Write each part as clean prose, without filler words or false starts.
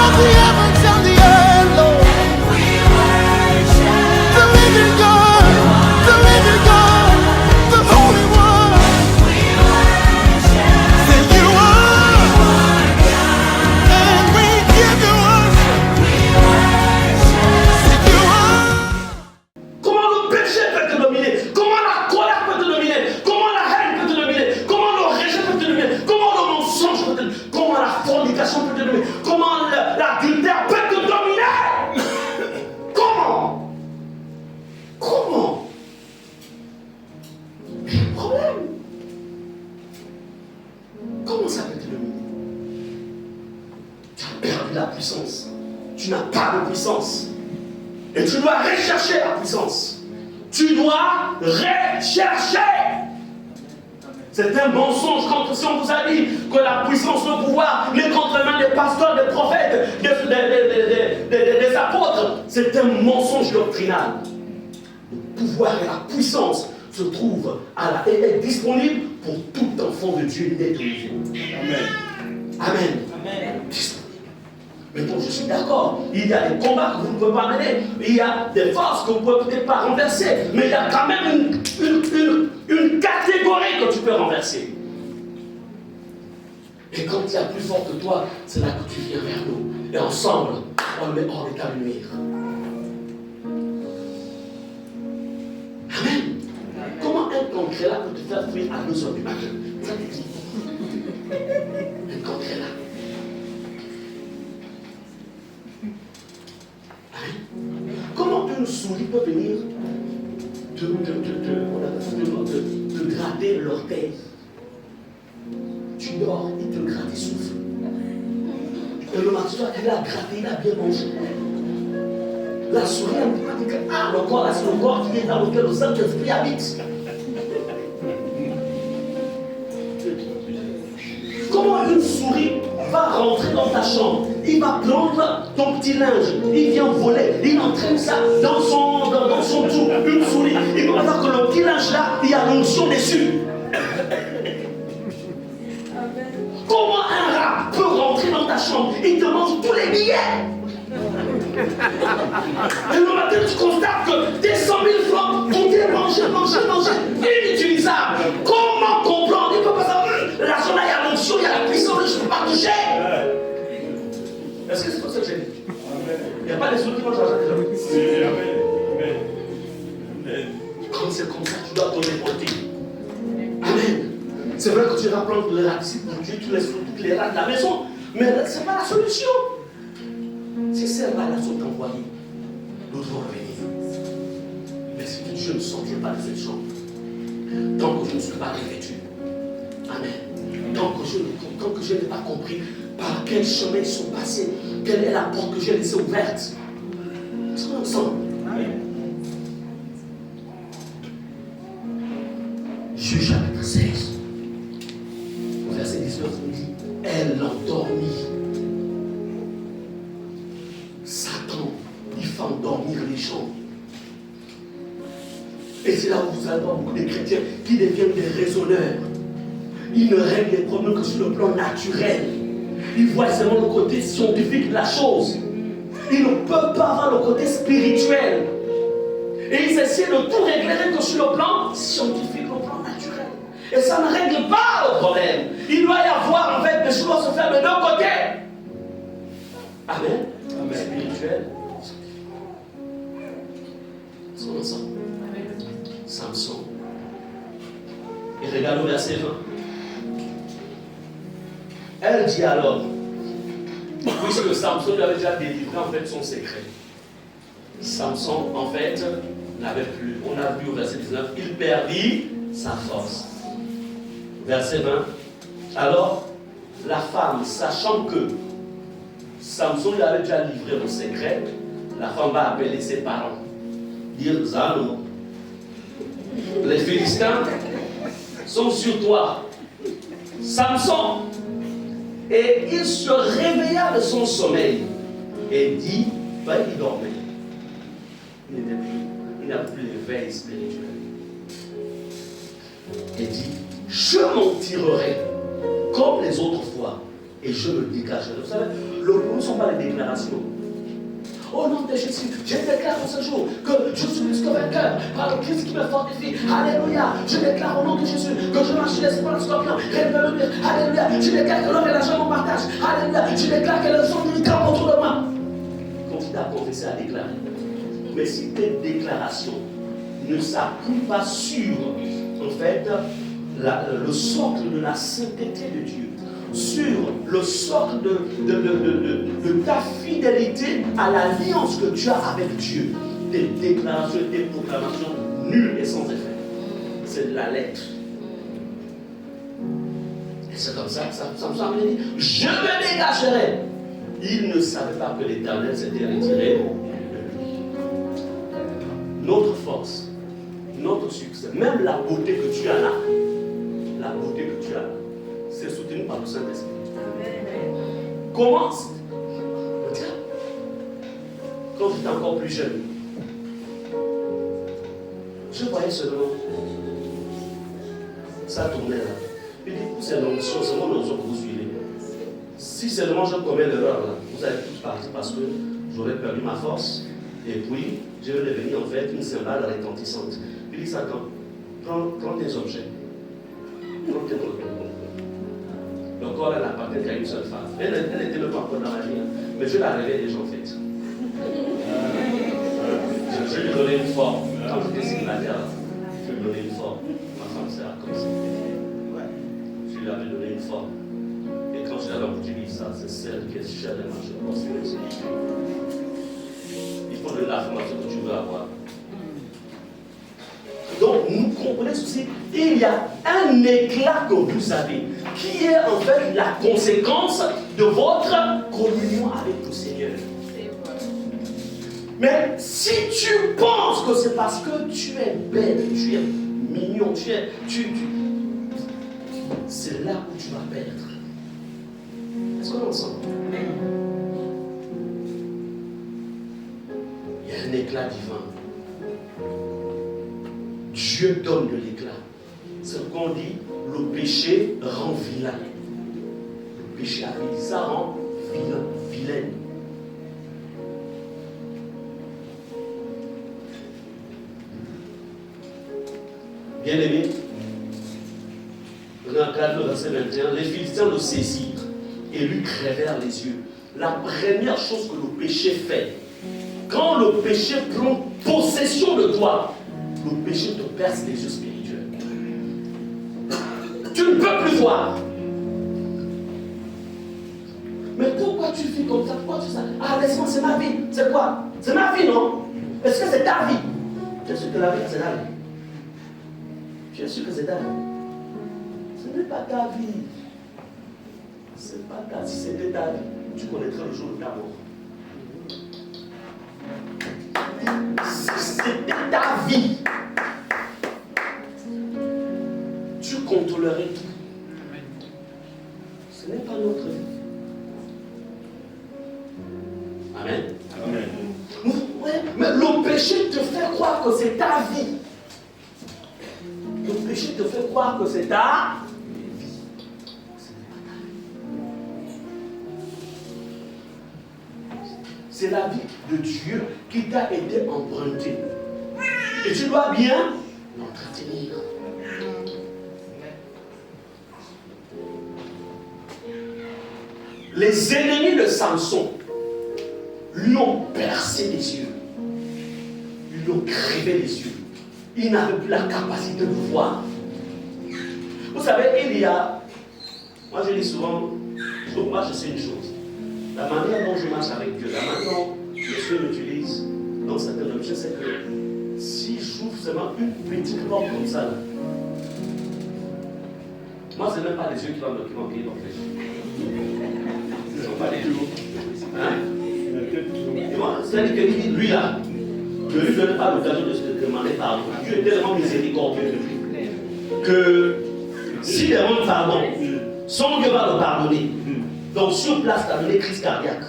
of the heavens and the earth, Lord. The living God, the Holy One. Say you are, and we give you worship. Say you are. Comment le péché peut te dominer? Comment la colère peut te dominer? Comment la haine peut te dominer? Comment le rejet peut te dominer? Comment le mensonge peut te dominer? Comment la fornication peut te dominer? Comment l'adultère peut te dominer? Comment? Comment? Mais le problème, comment ça peut te dominer? Tu as perdu la puissance. Tu n'as pas de puissance. Et tu dois rechercher la puissance. Tu dois rechercher. C'est un mensonge quand si on vous a dit que la puissance, le pouvoir n'est qu'entre les mains des pasteurs, des prophètes, des apôtres. C'est un mensonge doctrinal. Le pouvoir et la puissance se trouvent et est disponible pour tout enfant de Dieu né de Dieu. Amen. Amen. Amen. Maintenant, je suis d'accord, il y a des combats que vous ne pouvez pas mener, il y a des forces que vous ne pouvez peut-être pas renverser, mais il y a quand même une catégorie que tu peux renverser. Et quand il y a plus fort que toi, c'est là que tu viens vers nous. Et ensemble, on le met hors de ta lumière. Amen. Comment un concret là peut te faire fuir à 2h du matin? Ça te dit. Un concret là. Comment une souris peut venir te gratter l'orteil? Tu dors, il te gratte, il souffle. Et le matin, il a gratté, il a bien mangé. La souris, elle ne peut pas dire que le corps, là, c'est le corps qui est dans lequel le Saint-Esprit habite. Comment une souris va rentrer dans ta chambre? Il va prendre ton petit linge, il vient voler, il entraîne ça dans son trou, une souris. Il va voir que le petit linge là, il y a l'onction dessus. Comment un rat peut rentrer dans ta chambre? Il te mange tous les billets. Et le matin, tu constates que tes 100 000 francs ont été mangés, inutilisables. Comment comprendre? Il ne peut pas savoir. L'argent là, il y a l'onction, il y a la puissance, je ne peux pas toucher. Est-ce que c'est pour ça que j'ai dit? Il n'y a pas des souris qui mangent l'argent des gens. Quand c'est comme ça, tu dois te révolter. Amen. C'est vrai que tu vas prendre le racine pour Dieu, toutes les rats de la maison, mais ce n'est pas la solution. Si ces rats-là sont envoyés, d'autres vont revenir. Mais si je ne sortirai pas de cette chambre, tant que je ne suis pas revêtu, amen. Tant que je n'ai pas compris par quel chemin ils sont passés, quelle est la porte que j'ai laissée ouverte. Sommes ensemble. Juge chapitre 16, verset 19, nous dit, elle l'endormit. Satan, il fait endormir les gens. Et c'est là où vous allez voir beaucoup de chrétiens qui deviennent des raisonneurs. Ils ne règlent les problèmes que sur le plan naturel. Ils voient seulement le côté scientifique de la chose. Ils ne peuvent pas avoir le côté spirituel. Et ils essaient de tout régler que sur le plan scientifique, le plan naturel. Et ça ne règle pas le problème. Il doit y avoir en fait des choses à se faire de deux côtés. Amen. Amen. Spirituel. Sont ensemble. Samson. Et regarde le verset 20. Elle dit alors, puisque Samson lui avait déjà délivré en fait son secret. Samson en fait n'avait plus, on a vu au verset 19, il perdit sa force. Verset 20. Alors la femme, sachant que Samson lui avait déjà livré le secret, la femme va appeler ses parents, dire Zano, les Philistins sont sur toi. Samson. Et il se réveilla de son sommeil et dit, il dormait. Il n'a plus l'éveil spirituel. Et dit, je m'en tirerai comme les autres fois et je me dégagerai. Vous savez, ne sont pas les déclarations. Au nom de Jésus, je déclare en ce jour que je suis plus que vainqueur par le Christ qui me fortifie. Alléluia. Je déclare au nom de Jésus que je marche sur l'espoir du scorpion. Alléluia. Je déclare que l'homme et l'argent m'en partagent. Alléluia. Je déclare que le sang du camp autour de moi. Continue à confesser, à déclarer. Mais si tes déclarations ne s'appuient pas sur, en fait, le socle de la sainteté de Dieu, sur le socle de ta fidélité à l'alliance que tu as avec Dieu, tes déclarations et tes proclamations nulles et sans effet. C'est de la lettre. Et c'est comme ça que Samson dit, je me dégagerai. Il ne savait pas que l'Éternel s'était retiré. Notre force, notre succès, même la beauté que tu as là, c'est soutenu par le Saint-Esprit. Commence. Quand j'étais encore plus jeune, je voyais seulement ça tournait là. Et du coup, c'est l'onction, c'est mon onction que vous suivez. Si seulement je commets l'erreur là, vous allez tous partir parce que j'aurais perdu ma force. Et puis, je vais devenir en fait une cymbale retentissante. Il dit Satan, prends tes objets. Prends tes objets. Le corps, elle n'appartient qu'à une seule femme. Elle n'était même pas encore dans la vie, mais je la réveille déjà en fait. Je lui donnais une forme. Quand j'étais célibataire, je lui donnais une forme. Ma femme s'est raccommodée. Je lui avais donné une forme. Et quand je l'avais utilisé ça, c'est celle qui est chère et ma chère. Il faut donner l'information que tu veux avoir. Donc, nous comprenons ceci. Il y a un éclat que vous avez, qui est en fait la conséquence de votre communion avec le Seigneur. Mais si tu penses que c'est parce que tu es belle, tu es mignon, c'est là où tu vas perdre. Est-ce qu'on est ensemble? Il y a un éclat divin. Dieu donne de l'éclat. C'est ce qu'on dit, le péché rend vilain. Le péché arrive, ça rend vilaine. Bien-aimé, regarde le verset 21, les Philistins le saisirent et lui crevèrent les yeux. La première chose que le péché fait, quand le péché prend possession de toi, le péché te perce les yeux spirituels. Tu ne peux plus voir. Mais pourquoi tu vis comme ça? Pourquoi tu sais? Ah, laisse-moi, c'est ma vie. C'est quoi? C'est ma vie, non? Est-ce que c'est ta vie? Tu es sûr que la vie, c'est ta vie? Tu es sûr que c'est ta vie? Ce n'est pas ta vie. C'est pas ta vie. Si c'était ta vie, tu connaîtrais le jour de ta mort. Si c'était ta vie, tu contrôlerais tout. Ce n'est pas notre vie. Amen. Amen. Ouais, mais le péché te fait croire que c'est ta vie. Le péché te fait croire que c'est ta vie. Ce n'est pas ta vie. C'est la vie de Dieu qui t'a été empruntée. Et tu dois bien l'entretenir. Les ennemis de Samson lui ont percé les yeux. Ils lui ont crevé les yeux. Il n'avait plus la capacité de voir. Vous savez, il y a... Moi je dis souvent, je sais une chose. La manière dont je marche avec Dieu, la manière dont Dieu m'utilise dans certains objets, c'est que si j'ouvre seulement une petite porte comme ça, là, moi ce n'est même pas les yeux qui vont m'empêcher en fait. Ce ne sont pas les yeux. Hein? C'est-à-dire que lui là, ne lui donne pas l'occasion de se demander pardon. Dieu est tellement miséricordieux de lui que s'il demande pardon, son Dieu va le pardonner. Donc sur place, tu as donné crise cardiaque.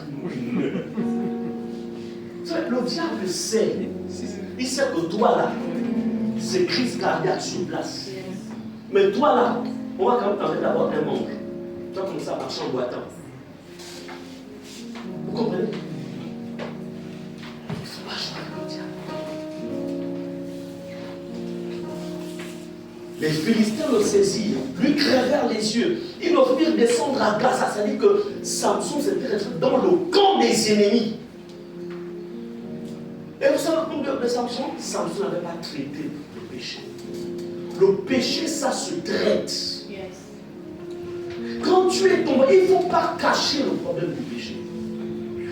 Le diable sait. Il sait que toi là, c'est crise cardiaque sur place. Mais toi là, on va quand même tenter d'avoir un membre. Tu vas commencer à marcher en boitant. comprenez? Il ne faut pas jouer avec le diable. Les Philistins le saisirent, lui crevèrent les yeux. Ils le firent descendre à Gaza. Ça veut dire que Samson s'était resté dans le camp des ennemis. Et vous savez le problème de Samson? Samson n'avait pas traité le péché. Le péché, ça se traite. Quand tu es tombé, il ne faut pas cacher le problème du péché.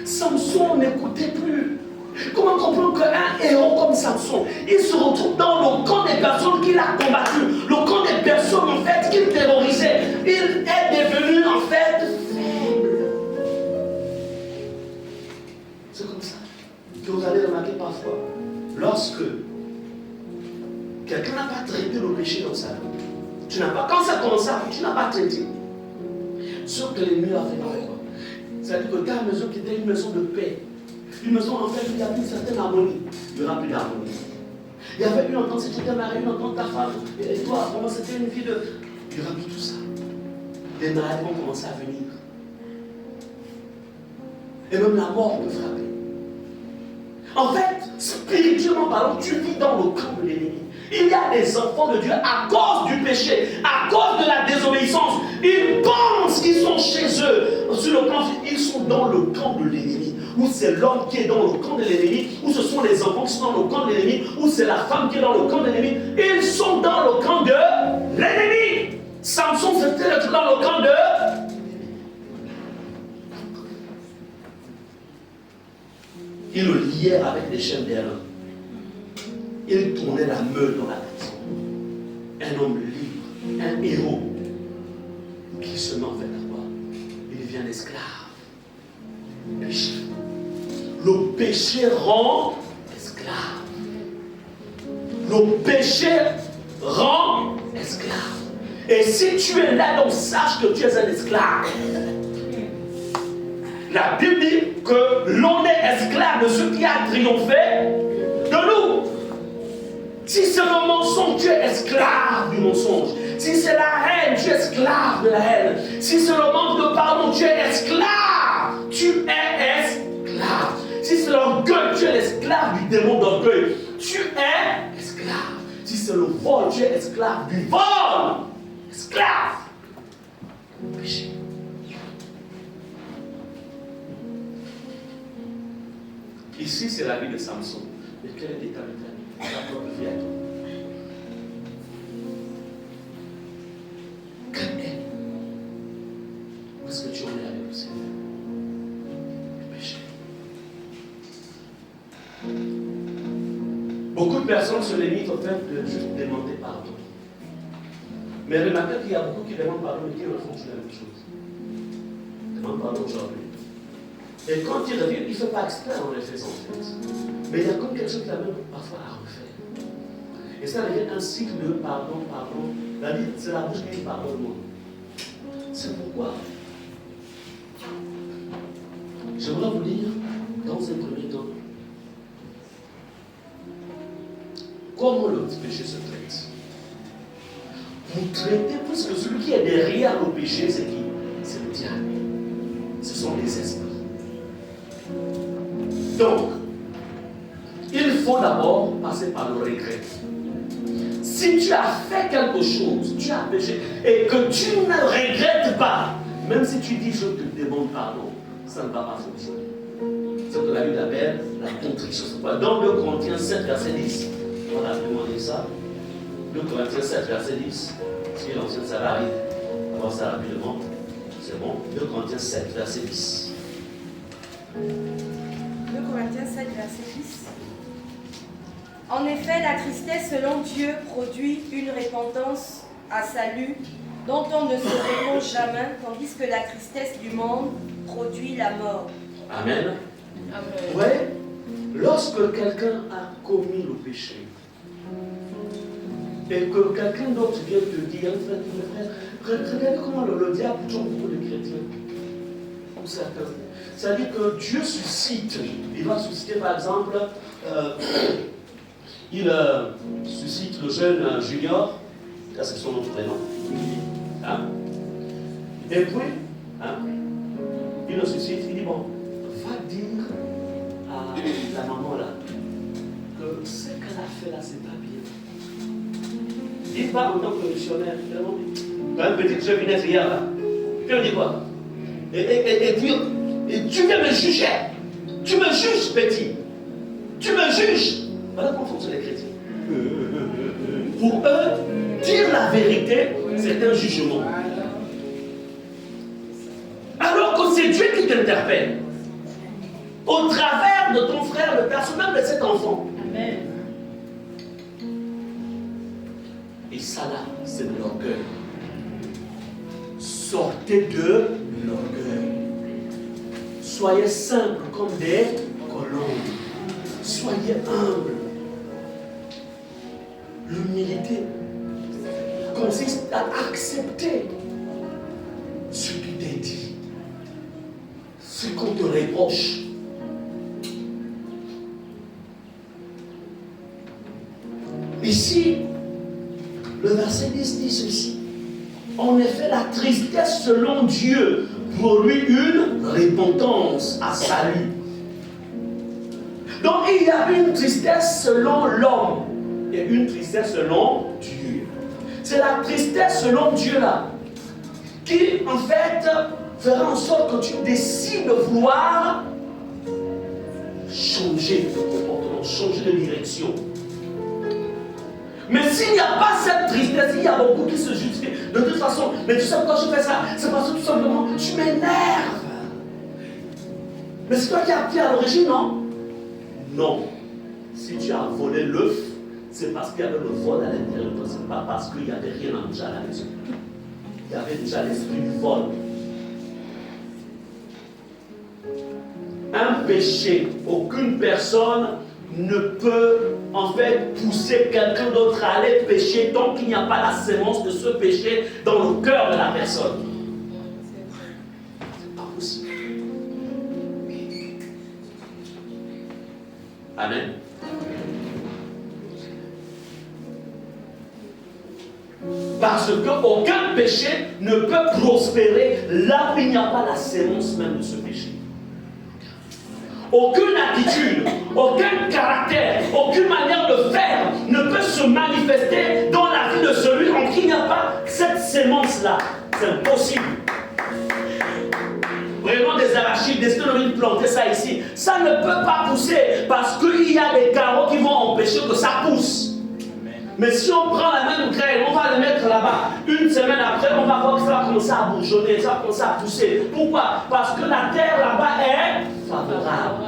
Samson n'écoutait plus. Comment comprendre qu'un héros comme Samson, il se retrouve dans le camp des personnes qu'il a combattues, le camp des personnes en fait qu'il terrorisait. Il est devenu en fait faible. C'est comme ça que vous allez remarquer parfois, lorsque quelqu'un n'a pas traité le péché dans sa vie, quand ça commence à tu n'as pas traité. Ce que l'ennemi a fait avec toi. C'est-à-dire que ta maison qui était une maison de paix, une maison en fait où il y avait une certaine harmonie, il n'y aura plus d'harmonie. Il y avait une entente, si tu étais marié, une entente ta femme, et toi, vraiment c'était une fille de. Il n'y aura plus tout ça. Les maladies vont commencer à venir. Et même la mort peut frapper. En fait, spirituellement parlant, tu vis dans le camp de l'ennemi. Il y a des enfants de Dieu à cause du péché, à cause de la désobéissance. Ils pensent qu'ils sont chez eux. Sur le plan, ils sont dans le camp de l'ennemi. Ou c'est l'homme qui est dans le camp de l'ennemi, ou ce sont les enfants qui sont dans le camp de l'ennemi, ou c'est la femme qui est dans le camp de l'ennemi. Ils sont dans le camp de l'ennemi. Samson c'était dans le camp de l'ennemi. Ils le liaient avec des chaînes d'airain. Il tournait la meule dans la prison. Un homme libre, un héros, qui se met en fait à quoi? Il devient un esclave. Péché. Le péché rend esclave. Le péché rend esclave. Et si tu es là, donc sache que tu es un esclave. La Bible dit que l'on est esclave de ce qui a triomphé de nous. Si c'est le mensonge, tu es esclave du mensonge. Si c'est la haine, tu es esclave de la haine. Si c'est le manque de pardon, tu es esclave. Tu es esclave. Si c'est l'orgueil, tu es l'esclave du démon d'orgueil. Tu es esclave. Si c'est le vol, tu es esclave du vol. Esclave. Péché. Ici, c'est la vie de Samson. Mais quel est l'état de ta vie? Ta propre vie à toi. Quel est? Où est-ce que tu en es avec le Seigneur? Le péché. Beaucoup de personnes se limitent au fait de juste demander pardon. Mais remarquez qu'il y a beaucoup qui demandent pardon et qui refont toujours la même chose. Ils demandent pardon aujourd'hui. Et quand il revient, il ne fait pas exprès en le faisant en fait. Mais il y a comme quelque chose qui l'amène parfois à refaire. Et ça devient un cycle de pardon, pardon. C'est la bouche qui dit pardonne-moi. C'est pourquoi j'aimerais vous dire, dans un premier temps, comment le péché se traite. Vous traitez plus que celui qui est derrière le péché, c'est qui? C'est le diable. Ce sont les esprits. Donc, il faut d'abord passer par le regret. Si tu as fait quelque chose, tu as péché, et que tu ne regrettes pas, même si tu dis je te demande pardon, ça ne va pas fonctionner. C'est ce que la Bible appelle la contrition. Dans 2 Corinthiens 7, verset 10, on a demandé ça. 2 Corinthiens 7, verset 10. Si l'ancien ça va arriver, on va voir ça rapidement. C'est bon. 2 Corinthiens 7, verset 10. 2 Corinthiens 7, verset 10. En effet, la tristesse selon Dieu produit une repentance à salut dont on ne se répond jamais, tandis que la tristesse du monde produit la mort. Amen. Amen. Ouais, lorsque quelqu'un a commis le péché, et que quelqu'un d'autre vient te dire, frère, regardez comment le diable tue beaucoup de chrétiens. Pour certains. C'est-à-dire que Dieu suscite, il va susciter par exemple, il suscite le jeune Junior, ça c'est son autre prénom, et puis, il le suscite, il dit bon, va ce qu'elle a fait là, c'est pas bien. Dis pas en tant que missionnaire, vraiment. Quand un petit que je venais hier là, tu me dis quoi? Et tu viens me juger. Tu me juges, petit. Tu me juges. Voilà comment fonctionnent les chrétiens. Pour eux, dire la vérité, c'est un jugement. Alors que c'est Dieu qui t'interpelle. Au travers de ton frère, le personnel de cet enfant. Amen. Et ça là, c'est de l'orgueil. Sortez de l'orgueil. Soyez simples comme des colombes. Soyez humbles. L'humilité consiste à accepter ce qui t'est dit, ce qu'on te reproche. Ici, le verset 10 dit ceci. En effet, la tristesse selon Dieu produit une repentance à salut. Donc il y a une tristesse selon l'homme et une tristesse selon Dieu. C'est la tristesse selon Dieu là qui en fait fera en sorte que tu décides de vouloir changer de comportement, changer de direction. Mais s'il n'y a pas cette tristesse, il y a beaucoup qui se justifient. De toute façon, mais tu sais pourquoi je fais ça? C'est parce que tout simplement, tu m'énerves. Mais c'est toi qui as pris à l'origine, non? Non. Si tu as volé l'œuf, c'est parce qu'il y avait le vol à l'intérieur de toi. Ce n'est pas parce qu'il n'y avait rien déjà à la maison. Il y avait déjà l'esprit du vol. Un péché, aucune personne ne peut en fait pousser quelqu'un d'autre à aller pécher tant qu'il n'y a pas la sémence de ce péché dans le cœur de la personne. C'est pas possible. Amen. Parce qu'aucun péché ne peut prospérer là où il n'y a pas la sémence même de ce péché. Aucune attitude, aucun caractère, aucune manière de faire ne peut se manifester dans la vie de celui en qui il n'y a pas cette sémence-là. C'est impossible. Vraiment des arachides, des stéroïdes, planter ça ici. Ça ne peut pas pousser parce qu'il y a des carreaux qui vont empêcher que ça pousse. Mais si on prend la même graine, on va le mettre là-bas. Une semaine après, on va voir que ça va commencer à bourgeonner, ça va commencer à pousser. Pourquoi? Parce que la terre là-bas est favorable.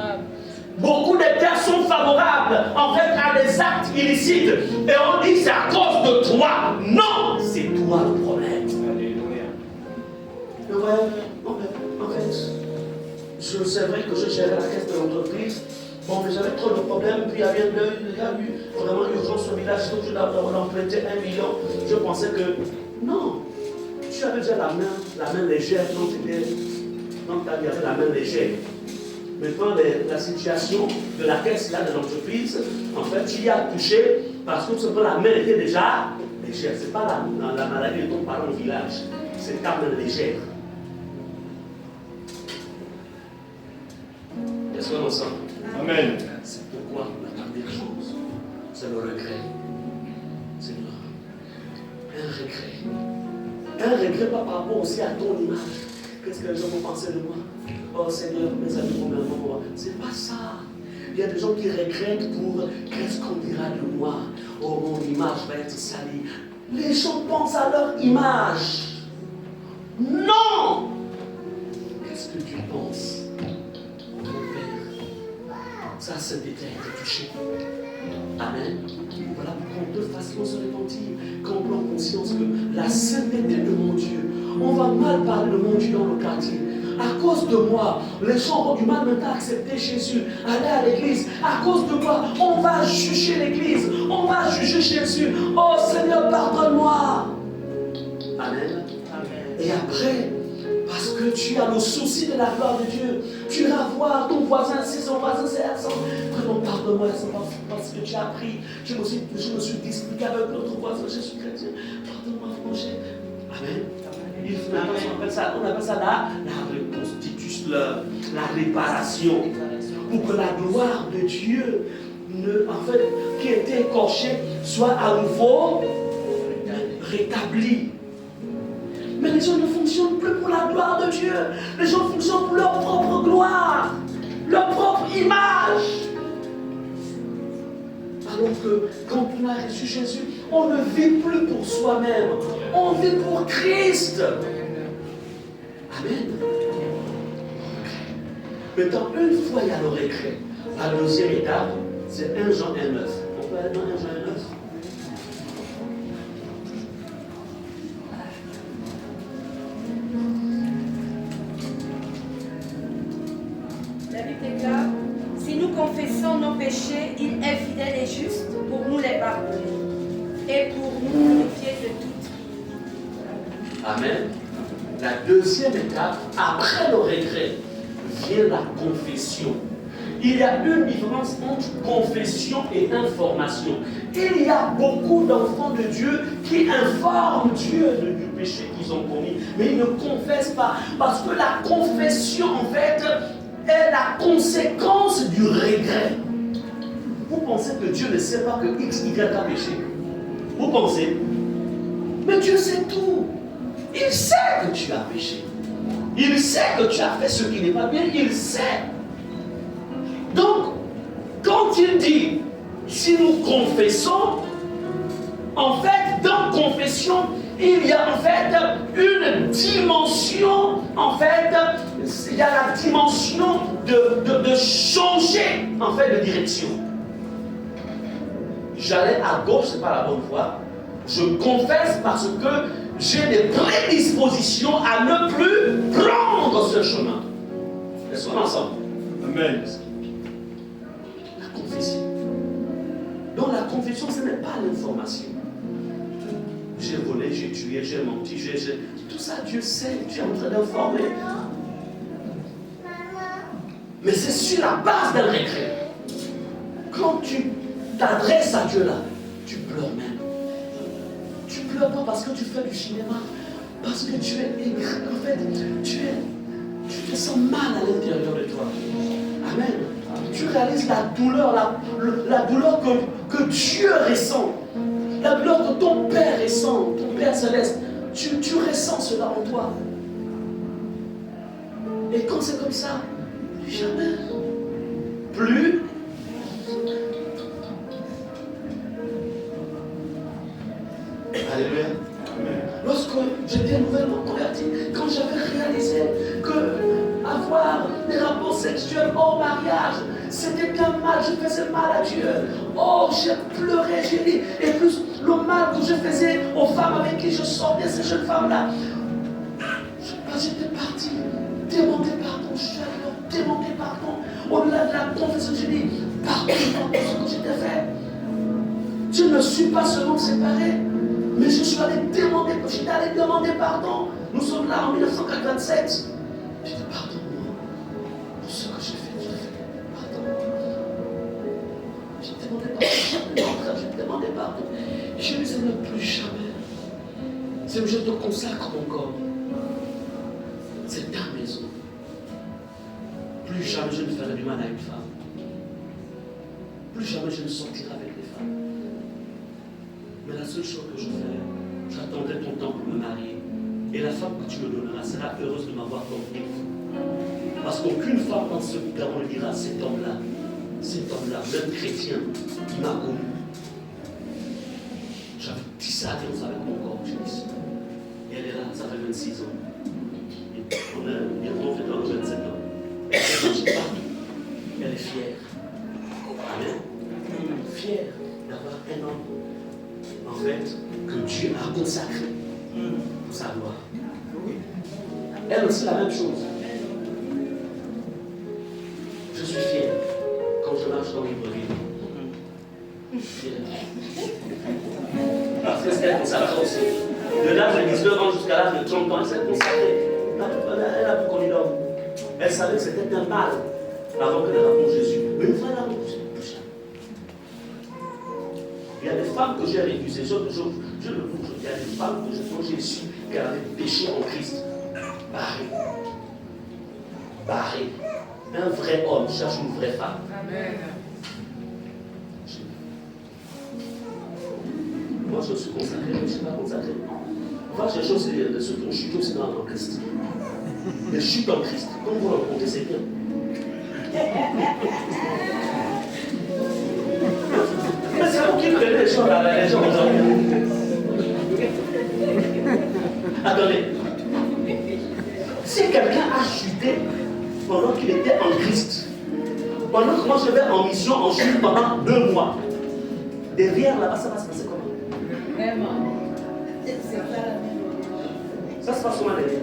Beaucoup de terres sont favorables, en fait, à des actes illicites. Et on dit c'est à cause de toi. Non, c'est toi le problème. Alléluia. Ouais, en fait, c'est vrai que je gérais la caisse de l'entreprise. Bon, mais j'avais trop de problèmes, puis il y a eu vraiment urgence au village, donc je dois emprunter 1 million. Je pensais que, non, tu avais déjà la main légère quand tu avais la main légère. Maintenant, la situation de la caisse là, de l'entreprise, en fait, tu y as touché parce que la main était déjà légère. Ce n'est pas la maladie de ton parent au village, c'est ta main légère. Est-ce qu'on ensemble? Amen. C'est pourquoi la première chose, c'est le regret. Seigneur, un regret pas par rapport aussi à ton image. Qu'est-ce que les gens vont penser de moi? Oh Seigneur, mes amis vont me voir. C'est pas ça. Il y a des gens qui regrettent pour qu'est-ce qu'on dira de moi? Oh, mon image va être salie. Les gens pensent à leur image. Non! Qu'est-ce que tu penses? Ça, c'est déjà été touché. Amen. Voilà pourquoi on peut facilement se repentir quand on prend conscience que la sainteté de mon Dieu, on va mal parler de mon Dieu dans le quartier. À cause de moi, les gens ont du mal maintenant à accepter Jésus, aller à l'église. À cause de moi, on va juger l'église, on va juger Jésus. Oh Seigneur, pardonne-moi. Amen. Amen. Et après, parce que tu as le souci de la gloire de Dieu, tu iras voir ton voisin, si son voisin c'est absent. Vraiment, pardonne-moi, c'est parce que tu as appris. Je me suis disputé avec notre voisin, je suis chrétien. Pardonne-moi, mon cher. Amen. On appelle ça la reconstitution, la réparation. Pour que la gloire de Dieu qui était écorché soit à nouveau rétabli. Mais les gens ne fonctionnent plus pour la gloire de Dieu. Les gens fonctionnent pour leur propre gloire, leur propre image. Alors que quand on a reçu Jésus, on ne vit plus pour soi-même. On vit pour Christ. Amen. Maintenant, une fois il y a le récré, la deuxième étape, c'est 1 Jean 1,9. On peut aller dans 1 Jean 1,9? La Bible déclare, si nous confessons nos péchés, il est fidèle et juste pour nous les pardonner et pour nous purifier de toute iniquité. Amen. La deuxième étape, après le regret, vient la confession. Il y a une différence entre confession et information. Il y a beaucoup d'enfants de Dieu qui informent Dieu du péché qu'ils ont commis, mais ils ne confessent pas. Parce que la confession, en fait, est la conséquence du regret. Vous pensez que Dieu ne sait pas que X, Y a péché? Vous pensez? Mais Dieu sait tout. Il sait que tu as péché. Il sait que tu as fait ce qui n'est pas bien. Il sait. Donc, quand il dit, si nous confessons, en fait, dans confession, il y a en fait une dimension, il y a la dimension de changer, en fait, de direction. J'allais à gauche, ce n'est pas la bonne voie. Je confesse parce que j'ai des prédispositions à ne plus prendre ce chemin. Laissons ensemble. Amen. La confession. Donc la confession, ce n'est pas l'information. J'ai volé, j'ai tué, j'ai menti, tout ça, Dieu sait, tu es en train d'informer. Mais c'est sur la base d'un regret. Quand tu t'adresses à Dieu là, tu pleures même. Tu pleures pas parce que tu fais du cinéma, parce que tu es aigri. En fait, tu te sens mal à l'intérieur de toi. Amen. Tu réalises la douleur, la douleur que Dieu ressent. La douleur que ton Père ressent, ton Père céleste. Tu ressens cela en toi. Et quand c'est comme ça, plus jamais. Plus. Alléluia. Lorsque j'étais nouvellement converti, quand j'avais réalisé que avoir des rapports sexuels hors mariage, c'était un mal, je faisais mal à Dieu. Oh, j'ai pleuré, j'ai dit. Et plus le mal que je faisais aux femmes avec qui je sortais, ces jeunes femmes-là. J'étais parti, demander pardon, je suis allé leur demander pardon. Au-delà de la confession, j'ai dit, pardonne-moi pour ce que j'étais fait. Je ne suis pas seulement séparé, mais je suis allé demander, j'étais allé demander pardon. Nous sommes là en 1987. J'ai dit, pardonne-moi pour ce que j'ai fait, pardon. J'ai demandé pardon. Je ne les aime plus jamais. C'est je te consacre mon corps. C'est ta maison. Plus jamais je ne ferai du mal à une femme. Plus jamais je ne sortirai avec les femmes. Mais la seule chose que je ferai, j'attendrai ton temps pour me marier. Et la femme que tu me donneras sera heureuse de m'avoir comme époux. Parce qu'aucune femme dans ce garant ne dira cet homme-là, même chrétien, qui m'a connu. J'avais tissé alliance avec mon corps, j'ai dit. Et elle est là, ça fait 26 ans. Et on a bientôt fait dans le 27 ans. Elle est partout. Elle est fière. Amen. Fière d'avoir un homme, en fait, que Dieu a consacré pour sa gloire. Elle aussi la même chose. Je suis fier quand je marche dans Libreville. Fier. Parce que c'est consacré aussi. De l'âge de 19 ans jusqu'à l'âge de 30 ans, elle s'est consacrée. Elle a pu connu l'homme. Elle savait que c'était un mal avant qu'elle rencontre Jésus. Mais une fois elle a rencontré Jésus. Il y a des femmes que j'ai récusées. Je le vous, il y a des femmes que j'ai su qu'elles avaient péché en Christ. Barré. Un vrai homme cherche une vraie femme. Amen. moi je suis consacré, je ne suis pas consacré. On va chercher aussi de ceux qui ont chuté aussi dans Christ. Les chutes en Christ, comme vous rencontrez, c'est bien. Mais c'est vous qui prenez les gens là, les gens aujourd'hui. Attendez. Si quelqu'un a chuté pendant qu'il était en Christ, pendant que moi je vais en mission en Chine pendant 2 mois, derrière là-bas, ça va se passer comment? Vraiment. Ça se passe comment derrière?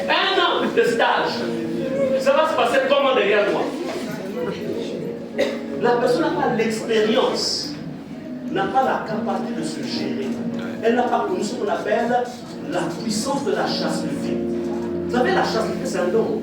Un an de stage, ça va se passer comment derrière moi? La personne n'a pas l'expérience, n'a pas la capacité de se gérer. Elle n'a pas connu ce qu'on appelle la puissance de la chasteté. Vous savez, la chasteté, c'est un don.